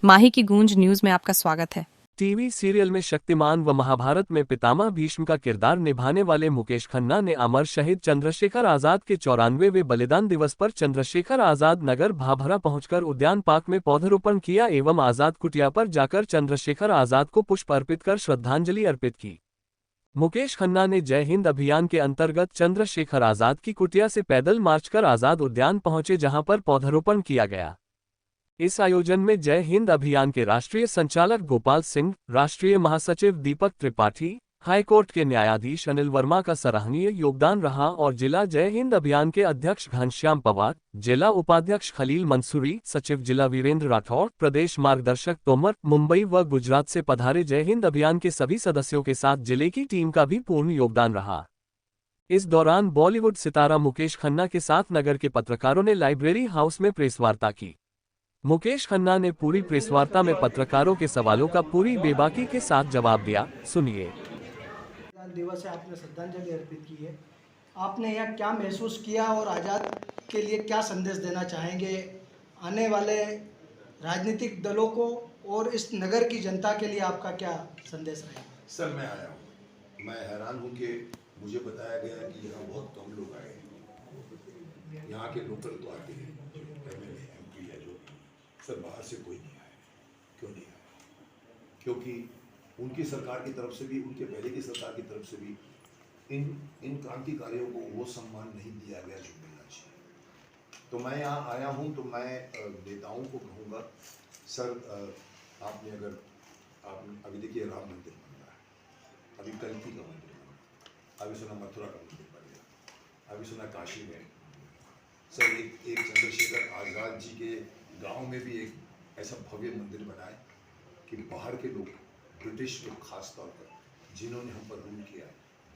माही की गूंज न्यूज में आपका स्वागत है। टीवी सीरियल में शक्तिमान व महाभारत में पितामह भीष्म का किरदार निभाने वाले मुकेश खन्ना ने अमर शहीद चंद्रशेखर आजाद के 94वें बलिदान दिवस पर चंद्रशेखर आजाद नगर भाभरा पहुंचकर उद्यान पार्क में पौधरोपण किया एवं आजाद कुटिया पर जाकर चंद्रशेखर आजाद को पुष्प अर्पित कर श्रद्धांजलि अर्पित की। मुकेश खन्ना ने जय हिंद अभियान के अंतर्गत चंद्रशेखर आजाद की कुटिया से पैदल मार्च कर आजाद उद्यान पहुंचे, जहां पर पौधरोपण किया गया। इस आयोजन में जय हिंद अभियान के राष्ट्रीय संचालक गोपाल सिंह, राष्ट्रीय महासचिव दीपक त्रिपाठी, हाईकोर्ट के न्यायाधीश अनिल वर्मा का सराहनीय योगदान रहा और जिला जय हिंद अभियान के अध्यक्ष घनश्याम पवार, जिला उपाध्यक्ष खलील मंसूरी, सचिव जिला वीरेंद्र राठौर, प्रदेश मार्गदर्शक तोमर, मुंबई व गुजरात से पधारे जय हिंद अभियान के सभी सदस्यों के साथ जिले की टीम का भी पूर्ण योगदान रहा। इस दौरान बॉलीवुड सितारा मुकेश खन्ना के साथ नगर के पत्रकारों ने लाइब्रेरी हाउस में प्रेस वार्ता की। मुकेश खन्ना ने पूरी प्रेसवार्ता में पत्रकारों के सवालों का पूरी बेबाकी के साथ जवाब दिया। सुनिए। दिवस है, आपने श्रद्धांजलि अर्पित की है, आपने यहाँ क्या महसूस किया और आज़ाद के लिए क्या संदेश देना चाहेंगे आने वाले राजनीतिक दलों को और इस नगर की जनता के लिए आपका क्या संदेश रहेगा? सर, मैं आया हूँ, मैं हैरान हूँ कि मुझे बताया गया कि यहाँ बहुत कम लोग आए हैं। यहाँ के लोकल तो आते हैं, एमएलए एमपी है जो, सर बाहर से कोई नहीं आया। क्यों नहीं आया? क्योंकि उनकी सरकार की तरफ से भी, उनके पहले की सरकार की तरफ से भी इन क्रांतिकारियों को वो सम्मान नहीं दिया गया जो मिलना चाहिए। तो मैं यहाँ आया हूँ तो मैं नेताओं को कहूँगा, सर आपने अगर आप अभी देखिए राम मंदिर बन रहा है, अभी कल्की का मंदिर बन रहा है, अभी सुना मथुरा का मंदिर बन गया, अभी सुना काशी में। सर एक चंद्रशेखर आजाद जी के गांव में भी एक ऐसा भव्य मंदिर बनाए कि बाहर के लोग, ब्रिटिश लोग खास तौर पर, जिन्होंने हम पर रूल किया,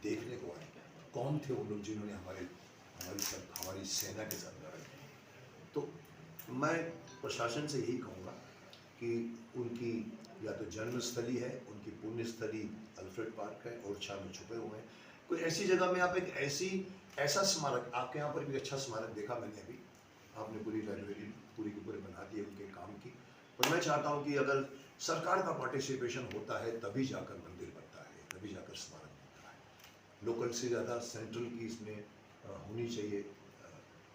देखने को आए। कौन थे वो लोग जिन्होंने हमारी सेना के साथ लड़ा? तो मैं प्रशासन से यही कहूँगा कि उनकी या तो जन्मस्थली है, उनकी पुण्यस्थली अल्फ्रेड पार्क है, ओरछा में छुपे हुए हैं, कोई ऐसी जगह में आप एक ऐसा स्मारक, आपके यहाँ पर भी अच्छा स्मारक देखा मैंने अभी, आपने पूरी लाइब्रेरी पूरी के पूरे बना दी है उनके काम की। पर मैं चाहता हूँ कि अगर सरकार का पार्टिसिपेशन होता है तभी जाकर मंदिर बनता है, तभी जाकर स्मारक बनता है। लोकल से ज़्यादा सेंट्रल की इसमें होनी चाहिए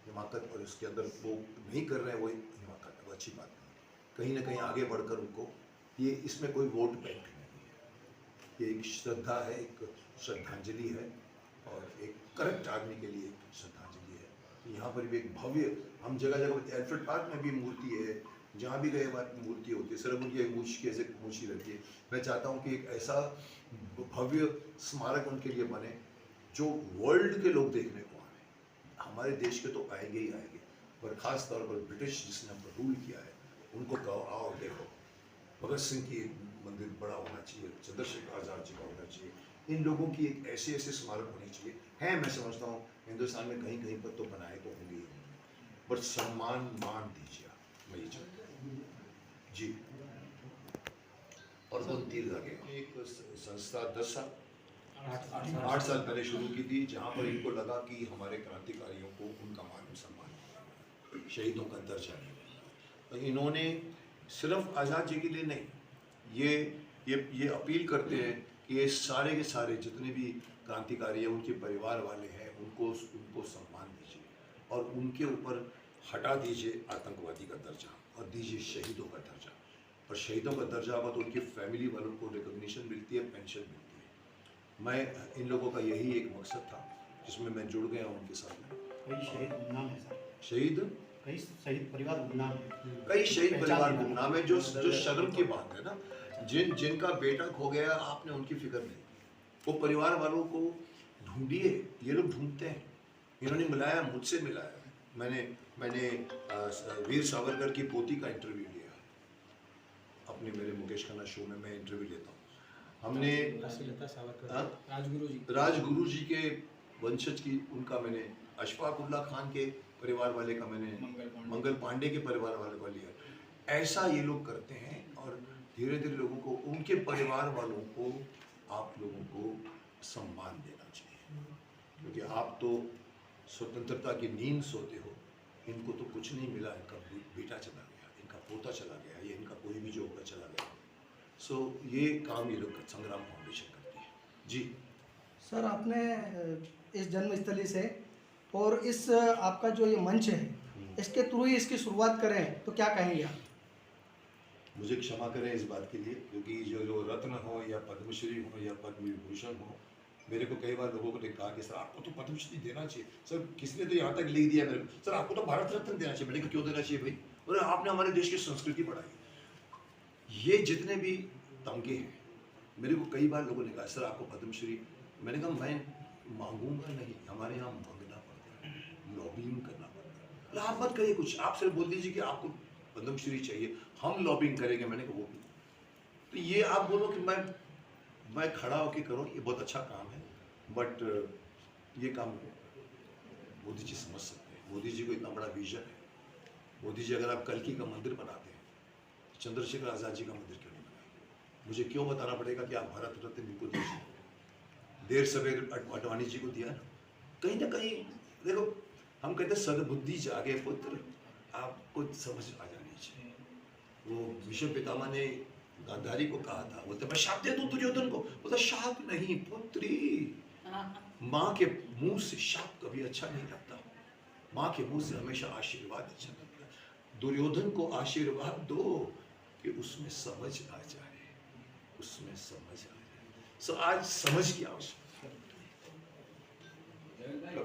हिमाकत, और उसके अंदर वो नहीं कर रहे हैं वो हिमाकत, वो अच्छी बात नहीं। कहीं ना कहीं आगे बढ़कर उनको ये, इसमें कोई वोट बैंक नहीं है, ये एक श्रद्धा है, एक श्रद्धांजलि है और एक करेक्ट आदमी के लिए एक श्रद्धांजलि है। तो यहाँ पर भी एक भव्य, हम जगह जगह एल्फ्रेड पार्क में भी मूर्ति है, जहाँ भी गए बात मूर्ति होती है, सिर्फ उनकी एक मूछ की ऐसे मूछी रहती है। मैं चाहता हूँ कि एक ऐसा भव्य स्मारक उनके लिए बने जो वर्ल्ड के लोग देखने को आए। हमारे देश के तो आएंगे ही आएंगे, पर ख़ास तौर पर ब्रिटिश जिसने हम पर रूल किया है उनको कहो आओ देखो। भगत सिंह की एक मंदिर बड़ा होना चाहिए, चंद्रशेखर आजाद जी का होना चाहिए, इन लोगों की एक ऐसे स्मारक होनी चाहिए। है, मैं समझता हूँ हिंदुस्तान में कहीं कहीं पर तो बनाए तो होंगे ही, पर सम्मान मान दीजिए, मैं ये चाहता हूँ जी। और बहुत तीर लगे, एक संस्था 8 साल पहले शुरू की थी, जहाँ पर इनको लगा कि हमारे क्रांतिकारियों को उनका मान सम्मान, शहीदों का दर्जा नहीं। तो इन्होंने सिर्फ आज़ाद जी के लिए नहीं, ये अपील करते हैं कि ये सारे के सारे जितने भी क्रांतिकारी हैं, उनके परिवार वाले हैं, उनको सम्मान दीजिए और उनके ऊपर हटा दीजिए आतंकवादी का दर्जा और दीजिए शहीदों का दर्जा। और शहीदों का दर्जा होगा तो उनकी फैमिली वालों को रिकॉग्निशन मिलती है, पेंशन मिलती है। मैं इन लोगों का यही एक मकसद था जिसमें मैं जुड़ गया उनके साथ में। कई शहीद गुमनाम है सर, कई शहीद परिवार गुमनाम है, कई शहीद परिवार गुमनाम है, जो शर्म की बात है ना। जिनका बेटा खो गया, आपने उनकी फिक्र नहीं, वो परिवार वालों को ढूंढिए, ये लोग ढूंढते हैं। इन्होंने मिलाया, मुझसे मिलाया, मैंने वीर सावरकर की पोती का इंटरव्यू लिया अपने, मेरे मुकेश खन्ना शो में मैं इंटरव्यू लेता हूँ। हमने राजगुरु जी के वंशज की, उनका मैंने अशफाक उल्ला खान के परिवार वाले का, मैंने मंगल पांडे के परिवार वाले का लिया। ऐसा ये लोग करते हैं और धीरे धीरे लोगों को, उनके परिवार वालों को, आप लोगों को सम्मान देना चाहिए, क्योंकि आप तो स्वतंत्रता की नींद सोते हो। इनको तो कुछ नहीं मिला, इनका बेटा चला गया, इनका पोता चला गया, ये इनका कोई भी जो होगा चला गया। सो ये काम ये लोग संग्राम फाउंडेशन करती है जी। सर आपने इस जन्मस्थली से और इस आपका जो ये मंच है इसके थ्रू ही इसकी शुरुआत करें तो क्या कहेंगे आप? मुझे क्षमा करें इस बात के लिए, क्योंकि जो रत्न हो या पद्मश्री हो या पद्म विभूषण हो, मेरे को कई बार लोगों ने कहा कि सर आपको तो पद्मश्री देना चाहिए। सर किसने तो यहाँ तक लिख दिया मेरे को, सर आपको तो भारत रत्न देना चाहिए। मैंने कहा क्यों देना चाहिए भाई? बोले आपने हमारे देश की संस्कृति बढ़ाई। ये जितने भी तमगे हैं, मेरे को कई बार लोगों ने कहा सर आपको पद्मश्री। मैंने कहा मैं मांगूंगा नहीं, हमारे यहाँ मांगना पड़ता है, लॉबिंग करना पड़ता है। आप मत करिए कुछ, आप सिर्फ बोल दीजिए कि आपको पद्मश्री चाहिए, हम लॉबिंग करेंगे। मैंने कहा वो भी तो ये आप बोलो कि मैं खड़ा होकर करूँ, ये बहुत अच्छा काम है, बट ये काम मोदी जी समझ सकते हैं। मोदी जी को इतना बड़ा विजन है। मोदी जी अगर आप कल्कि का मंदिर बनाते हैं, चंद्रशेखर आज़ाद जी का मंदिर क्यों नहीं बनाए? मुझे क्यों बताना पड़ेगा कि आप भारत रत्न इनको दीजिए? देर सवेर अडवाणी जी को दिया ना कहीं देखो, हम कहते सद्बुद्धि जागे पुत्र, आपको समझ आ जानी चाहिए। वो भीष्म पितामह ने गांधारी को कहा था, बोलते मैं शाप दे दूं दुर्योधन को, बोलता शाप नहीं पुत्री, माँ के मुंह से शाप कभी अच्छा नहीं लगता, माँ के मुंह से हमेशा आशीर्वाद अच्छा लगता है। दुर्योधन को आशीर्वाद दो कि उसमें समझ आ जाए, उसमें समझ आ जाए। सो आज समझ की आवश्यकता है।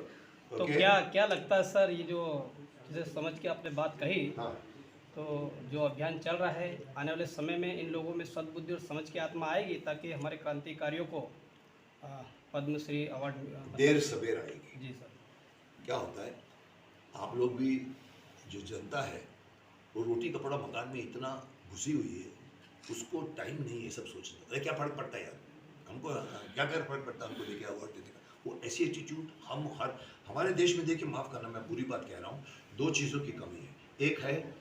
तो क्या लगता है सर, ये जो जैसे समझ के आपने बात कही, हाँ, तो जो अभियान चल रहा है आने वाले समय में इन लोगों में सद्बुद्धि और समझ की आत्मा आएगी ताकि हमारे क्रांतिकारियों को पद्मश्री अवार्ड देर सवेर आएगी। जी सर। क्या होता है, आप लोग भी जो जनता है वो रोटी कपड़ा मकान में इतना घुसी हुई है, उसको टाइम नहीं है सब सोचने। अरे क्या फर्क पड़ता है यार, हमको क्या फर्क पड़ता है, हमको लेके अवार्ड देने का। वो ऐसी एटीट्यूड हम हमारे देश में देखिए, माफ़ करना मैं बुरी बात कह रहा हूँ, दो चीज़ों की कमी है। एक है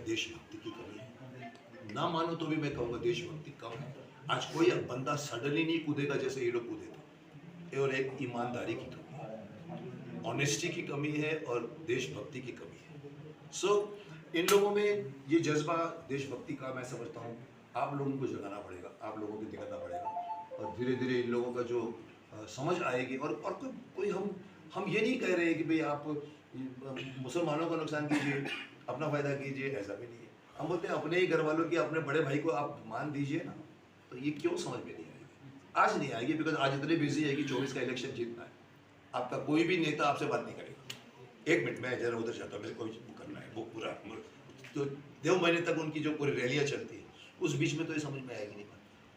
देशभक्ति की कमी है, ना मानो तो भी मैं कहूँगा देशभक्ति कम है। आज कोई बंदा सडनली नहीं कूदेगा जैसे ये लोग कूदे थे। और एक ईमानदारी की कमी है, ऑनेस्टी की कमी है और देशभक्ति की कमी है। सो इन लोगों में ये जज्बा देशभक्ति का मैं समझता हूँ आप लोगों को जगाना पड़ेगा, आप लोगों को दिखाना पड़ेगा, और धीरे धीरे इन लोगों का जो समझ आएगी। और कोई हम ये नहीं कह रहे हैं कि भाई आप मुसलमानों का नुकसान कीजिए, अपना फ़ायदा कीजिए, ऐसा भी नहीं है। हम बोलते हैं अपने ही घर वालों की, अपने बड़े भाई को आप मान दीजिए ना, तो ये क्यों समझ में नहीं आएगी? आज नहीं आएगी, बिकॉज आज इतने बिजी है कि 24 का इलेक्शन जीतना है। आपका कोई भी नेता आपसे बात नहीं करेगा। एक मिनट में जरा उधर जाता हूँ, मेरे को करना है वो पूरा। तो 2 महीने तक उनकी जो पूरी रैलियाँ चलती है, उस बीच में तो ये समझ में आएगी नहीं।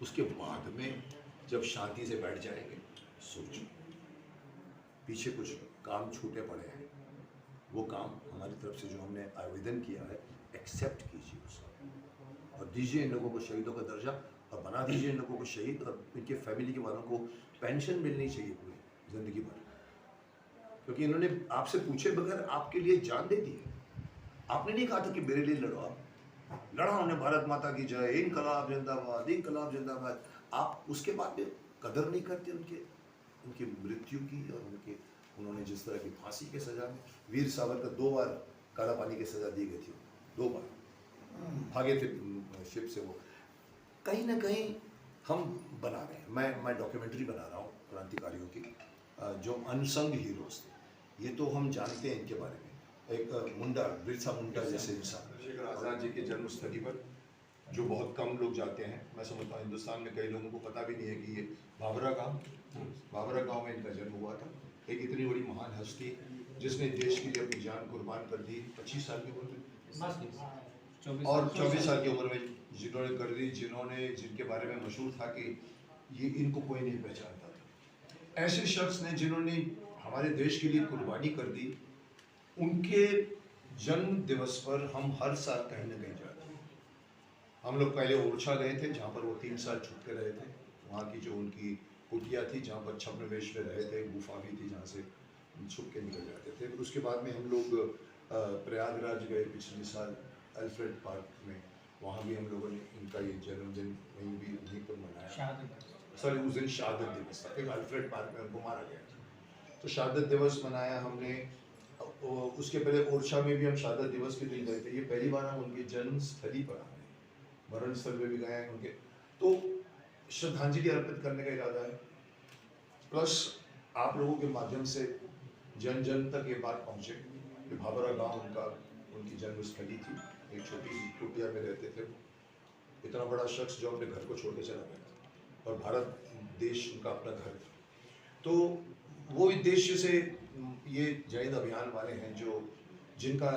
उसके बाद में जब शांति से बैठ जाएंगे, सोचो पीछे कुछ काम छूटे पड़े हैं, वो काम हमारी तरफ से जो हमने आवेदन किया है एक्सेप्ट कीजिए उसको, और दीजिए इन लोगों को शहीदों का दर्जा, और बना दीजिए इन लोगों को शहीद, और इनके फैमिली के वालों को पेंशन मिलनी चाहिए पूरी ज़िंदगी भर, क्योंकि इन्होंने आपसे पूछे बगैर आपके लिए जान दे दी है। आपने नहीं कहा था कि मेरे लिए लड़ो, आप लड़ा हमने, भारत माता की जय, इनकलाब जिंदाबाद, इनकलाब जिंदाबाद। आप उसके बाद में कदर नहीं करते उनकी मृत्यु की, और उन्होंने जिस तरह की फांसी की सज़ा में, वीर सावरकर 2 बार काला पानी की सज़ा दी गई थी, 2 बार भागे थे शिप से। वो कहीं ना कहीं हम बना रहे हैं। मैं डॉक्यूमेंट्री बना रहा हूँ क्रांतिकारियों की, जो अनसंग हीरोज थे। ये तो हम जानते हैं इनके बारे में। एक मुंडा, बिरसा मुंडा जैसे इंसान, चंद्रशेखर आज़ाद जी के जन्मस्थली पर जो बहुत कम लोग जाते हैं, मैं समझता हूँ हिंदुस्तान में कई लोगों को पता भी नहीं है कि ये बाबरा गांव में इनका जन्म हुआ था। एक इतनी बड़ी महान हस्ती जिसने देश के लिए अपनी जान कुर्बान कर दी 25 साल की उम्र में, और 24 साल की उम्र में जिन्होंने कर दी, जिनके बारे में मशहूर था कि ये इनको कोई नहीं पहचानता था। ऐसे शख्स ने जिन्होंने हमारे देश के लिए कुर्बानी कर दी, उनके जन्म दिवस पर हम हर साल कहीं ना कहीं जाते हैं। हम लोग पहले ओरछा गए थे, जहाँ पर वो 3 साल छुप के रहे थे। वहाँ की जो उनकी कुटिया थी, जहाँ पर छद्मवेश में रहे थे, गुफा भी थी जहाँ से छुप के निकल जाते थे। उसके बाद में हम लोग प्रयागराज गए पिछले साल, अल्फ्रेड पार्क में, वहाँ भी हम लोगों ने इनका ये जन्मदिन वहीं पर मनाया। सॉरी, उस दिन शहादत दिवस था, एक अल्फ्रेड पार्क में उनको मारा गया था, तो शहादत दिवस मनाया हमने। और उसके पहले ओरछा में भी हम शहादत दिवस के दिन गए थे। ये पहली बार हम उनकी जन्म स्थली पर आए, मरण स्थल में भी गए हैं उनके, तो श्रद्धांजलि अर्पित करने का इरादा है। प्लस आप लोगों के माध्यम से जन जन तक ये बात पहुँचे कि भाभरा गांव उनकी जन्मस्थली थी। एक छोटी सी कुटिया में रहते थे वो, इतना बड़ा शख्स जो अपने घर को छोड़ के चला गया और भारत देश उनका अपना घर था। तो वो उद्देश्य से ये जय हिंद अभियान वाले हैं जो जिनका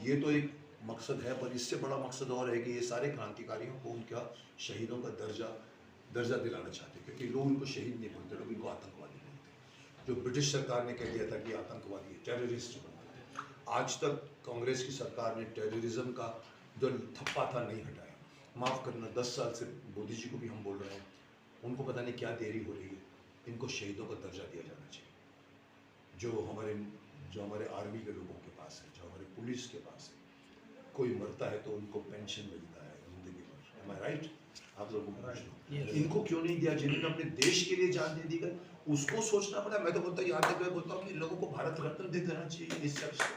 ये तो एक मकसद है, पर इससे बड़ा मकसद और है कि ये सारे क्रांतिकारियों को उनका शहीदों का दर्जा दिलाना चाहते, क्योंकि लोग उनको शहीद नहीं बोलते, लोग इनको आतंकवादी बोलते। जो ब्रिटिश सरकार ने कह दिया था कि आतंकवादी है, टेररिस्ट बनते हैं, आज तक कांग्रेस की सरकार ने टेररिज्म का जो थप्पा था नहीं हटाया। माफ़ करना, 10 साल से मोदी जी को भी हम बोल रहे हैं, उनको पता नहीं क्या देरी हो रही है। इनको शहीदों का दर्जा दिया जाना चाहिए, जो हमारे आर्मी के लोगों के पास है, जो हमारे पुलिस के पास है। कोई मरता है तो उनको पेंशन मिलता है जिंदगी भर। Am I right? आप लोगों को इनको क्यों नहीं दिया जिन्होंने अपने देश के लिए जान दे दी गई? उसको सोचना पड़ा। मैं तो बोलता हूँ, यहाँ तक मैं बोलता हूँ कि लोगों को भारत रत्न दे देना चाहिए। इस शख्स को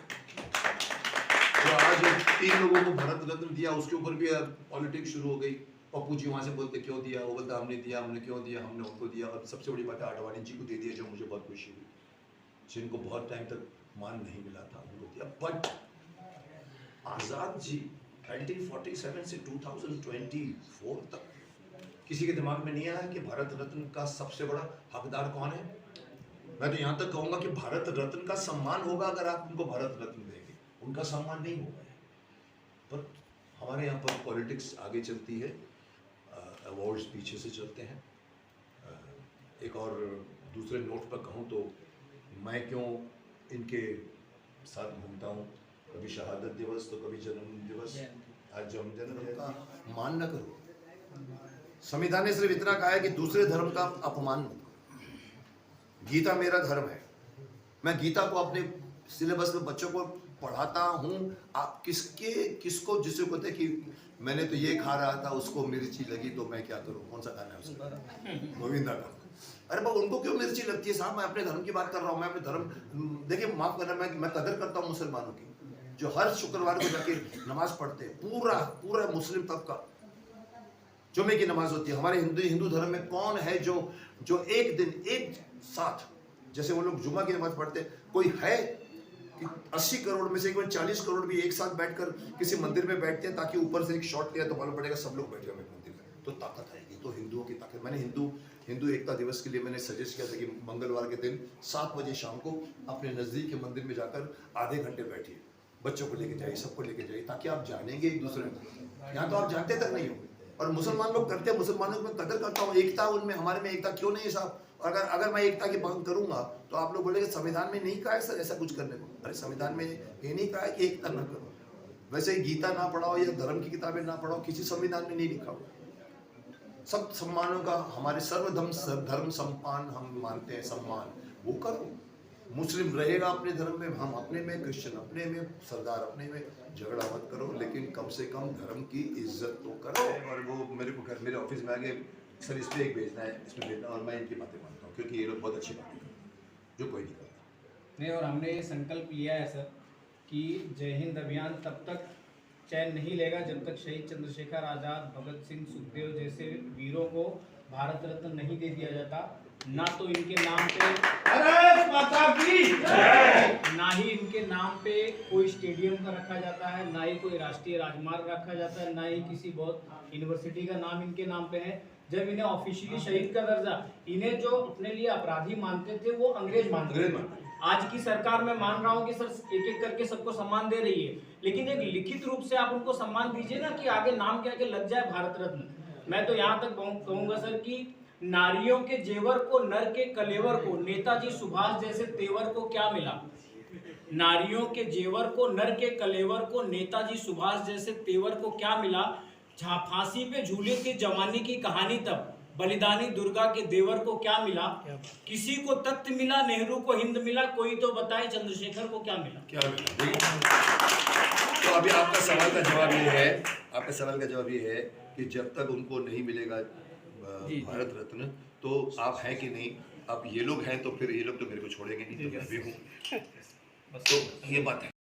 जो आज 3 लोगों को भारत रत्न दिया, उसके ऊपर भी पॉलिटिक्स शुरू हो गई। पप्पू जी वहाँ से बोलते क्यों दिया, वो बोलता हमने दिया, हमने क्यों दिया, हमने उनको दिया। और सबसे बड़ी बात है आडवाणी जी को दे दिया, जो मुझे बहुत खुशी हुई, जिनको बहुत टाइम तक मान नहीं मिला था उनको दिया। बट आज़ाद जी 1947 से 2024 तक किसी के दिमाग में नहीं आया कि भारत रत्न का सबसे बड़ा हकदार कौन है। मैं तो यहाँ तक कहूँगा कि भारत रत्न का सम्मान होगा अगर आप उनको भारत रत्न देंगे, उनका सम्मान नहीं होगा। पर हमारे यहाँ पर पॉलिटिक्स आगे चलती है, अवार्ड्स पीछे से चलते हैं। एक और दूसरे नोट पर कहूँ तो मैं क्यों इनके साथ घूमता हूँ, कभी शहादत दिवस तो कभी जन्म दिवस। आज जन्मदिन का मान न करो। संविधान ने सिर्फ इतना कहा है कि दूसरे धर्म का अपमान मत करो। गीता मेरा धर्म है, मैं गीता को अपने सिलेबस में बच्चों को पढ़ाता हूँ। आप किसको जिसे कहते हैं कि मैंने तो ये खा रहा था, उसको मिर्ची लगी तो मैं क्या करूँ। कौन सा गाना है उसका? गोविंदा का। अरे बाबा, उनको क्यों मिर्ची लगती है साहब? मैं अपने धर्म की बात कर रहा हूँ। मैं अपने धर्म, देखिए माफ करना, मैं कदर करता हूँ मुसलमानों की, जो हर शुक्रवार को जाके नमाज पढ़ते हैं। पूरा मुस्लिम तबका जुमे की नमाज होती है। हमारे हिंदू धर्म में कौन है जो एक दिन एक साथ, जैसे वो लोग जुमा की नमाज पढ़ते हैं, कोई है कि 80 करोड़ में से 40 करोड़ भी एक साथ बैठकर किसी मंदिर में बैठते हैं ताकि ऊपर से एक शॉट लिया तो मालूम पड़ेगा सब लोग बैठ गए मंदिर में, तो ताकत आएगी। तो हिंदुओं की ताकत। मैंने हिंदू एकता दिवस के लिए मैंने सजेस्ट किया था कि मंगलवार के दिन 7 बजे शाम को अपने नजदीक के मंदिर में जाकर आधे घंटे बैठिए, बच्चों को लेके जाइए, सबको लेके जाइए, ताकि आप जानेंगे एक दूसरे को। यहाँ तो आप जानते तक नहीं हो, और मुसलमान लोग करते हैं। मुसलमानों की मैं कदर करता हूँ, एकता उनमें, हमारे में एकता क्यों नहीं है साहब? अगर मैं एकता की बात करूंगा तो आप लोग बोलेंगे संविधान में नहीं कहा है सर ऐसा कुछ करने को। अरे संविधान में ये नहीं कहा है कि एकता न करो। वैसे ही गीता ना पढ़ाओ या धर्म की किताबें ना पढ़ाओ, किसी संविधान में नहीं लिखा हुआ। सब सम्मानों का, हमारे धर्म सम्मान हम मानते हैं, सम्मान वो करो। मुस्लिम रहेगा अपने धर्म में, हम अपने में, क्रिश्चियन अपने में, सरदार अपने में, झगड़ा मत करो, लेकिन कम से कम धर्म की इज्जत तो करो। और वो मेरे ऑफिस में आगे सर इस पर एक भेजना है, इसमें भेजना, और मैं इनकी बातें मानता हूँ क्योंकि ये लोग बहुत अच्छी बातें करते हैं जो कोई नहीं करता। नहीं, और हमने ये संकल्प लिया है सर कि जय हिंद अभियान तब तक चैन नहीं लेगा जब तक शहीद चंद्रशेखर आज़ाद, भगत सिंह, सुखदेव जैसे वीरों को भारत रत्न नहीं दे दिया जाता। ना तो इनके नाम पे भारत माता की जय, ना ही इनके नाम पे कोई स्टेडियम का रखा जाता है, ना ही कोई राष्ट्रीय राजमार्ग रखा जाता है, ना ही किसी बहुत यूनिवर्सिटी का नाम इनके नाम पे है। जब इन्हें ऑफिशियली शहीद का दर्जा, इन्हें जो अपने लिए अपराधी मानते थे वो अंग्रेज मानते थे। आज की सरकार में मान रहा हूँ कि सर एक एक करके सबको सम्मान दे रही है, लेकिन एक लिखित रूप से आप उनको सम्मान दीजिए ना, कि आगे नाम के आगे लग जाए भारत रत्न। मैं तो यहाँ तक कहूँगा सर कि नारियों के जेवर को, नर के कलेवर को, नेताजी सुभाष जैसे तेवर को क्या मिला? नारियों के जेवर को, नर के कलेवर को, नेताजी सुभाष जैसे तेवर को क्या मिला? फांसी पे झूले थे जवानी की कहानी तब, बलिदानी दुर्गा के देवर को क्या मिला? किसी को तख्त मिला, नेहरू को हिंद मिला, कोई तो बताए चंद्रशेखर को क्या मिला? तो अभी आपका सवाल का जवाब ये है कि जब तक उनको नहीं मिलेगा भारत रत्न, तो आप हैं कि नहीं? अब ये लोग हैं तो फिर ये लोग तो मेरे को छोड़ेंगे नहीं, तो मैं भी हूँ। बस तो ये बात है।